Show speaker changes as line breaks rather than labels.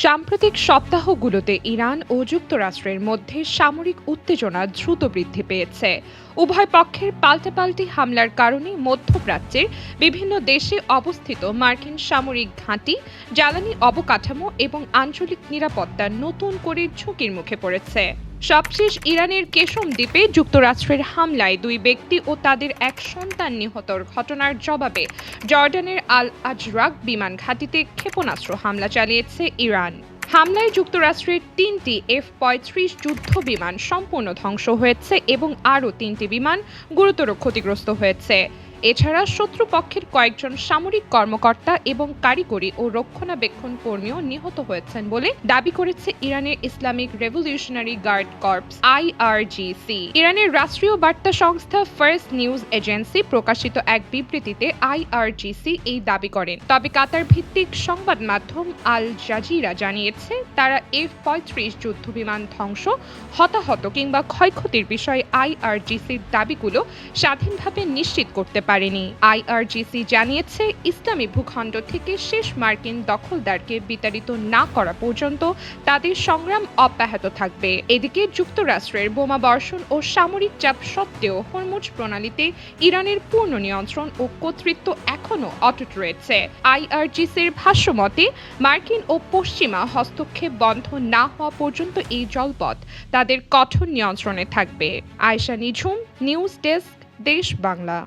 সাম্প্রতিক সপ্তাহগুলোতে ইরান ও যুক্তরাষ্ট্রের মধ্যে সামরিক উত্তেজনা দ্রুত বৃদ্ধি পেয়েছে। উভয় পক্ষের পাল্টাপাল্টি হামলার কারণে মধ্যপ্রাচ্যের বিভিন্ন দেশে অবস্থিত মার্কিন সামরিক ঘাঁটি, জ্বালানি অবকাঠামো এবং আঞ্চলিক নিরাপত্তা নতুন করে ঝুঁকির মুখে পড়েছে। সবশেষ ইরানের কেশম দ্বীপে যুক্তরাষ্ট্রের হামলায় দুই ব্যক্তি ও তাদের এক সন্তান নিহতর ঘটনার জবাবে জর্ডানের আল আজরাক বিমান ঘাঁটিতে ক্ষেপণাস্ত্র হামলা চালিয়েছে ইরান। হামলায় যুক্তরাষ্ট্রের ৩টি F-35 যুদ্ধ বিমান সম্পূর্ণ ধ্বংস হয়েছে এবং আরও ৩টি বিমান গুরুতর ক্ষতিগ্রস্ত হয়েছে। এছাড়া শত্রুপক্ষের কয়েকজন সামরিক কর্মকর্তা এবং কারিগরি ও রক্ষণাবেক্ষণ কর্মীও নিহত হয়েছেন বলে দাবি করেছে ইরানের Islamic Revolutionary Guard Corps IRGC। ইরানের রাষ্ট্রীয় বার্তা সংস্থা ফার্স্ট নিউজ এজেন্সি প্রকাশিত এক বিবৃতিতে IRGC এই দাবি করেন। তবে কাতার ভিত্তিক সংবাদ মাধ্যম আল জাজিরা জানিয়েছে তারা F-35 যুদ্ধবিমান ধ্বংস, হতাহত কিংবা ক্ষয়ক্ষতির বিষয়ে IRGCর দাবিগুলো স্বাধীনভাবে নিশ্চিত করতে পারেনি। IRGC জানিয়েছে ইসলামী ভূখণ্ড থেকে শেষ মার্কিন দখলদারকে বিতাড়িত না করা পর্যন্ত তাদের সংগ্রাম অব্যাহত থাকবে। এদিকে যুক্তরাষ্ট্রের বোমা বর্ষণ ও সামরিক চাপ সত্ত্বেও হরমুজ প্রণালীতে ইরানের পূর্ণ নিয়ন্ত্রণ ও কর্তৃত্ব এখনও অটুট রয়েছে। IRGCর ভাষ্যমতে মার্কিন ও পশ্চিমা হস্তক্ষেপ বন্ধ না হওয়া পর্যন্ত এই জলপথ তাদের কঠোর নিয়ন্ত্রণে থাকবে। আয়েশা নিঝুম, নিউজ ডেস্ক, দেশ বাংলা।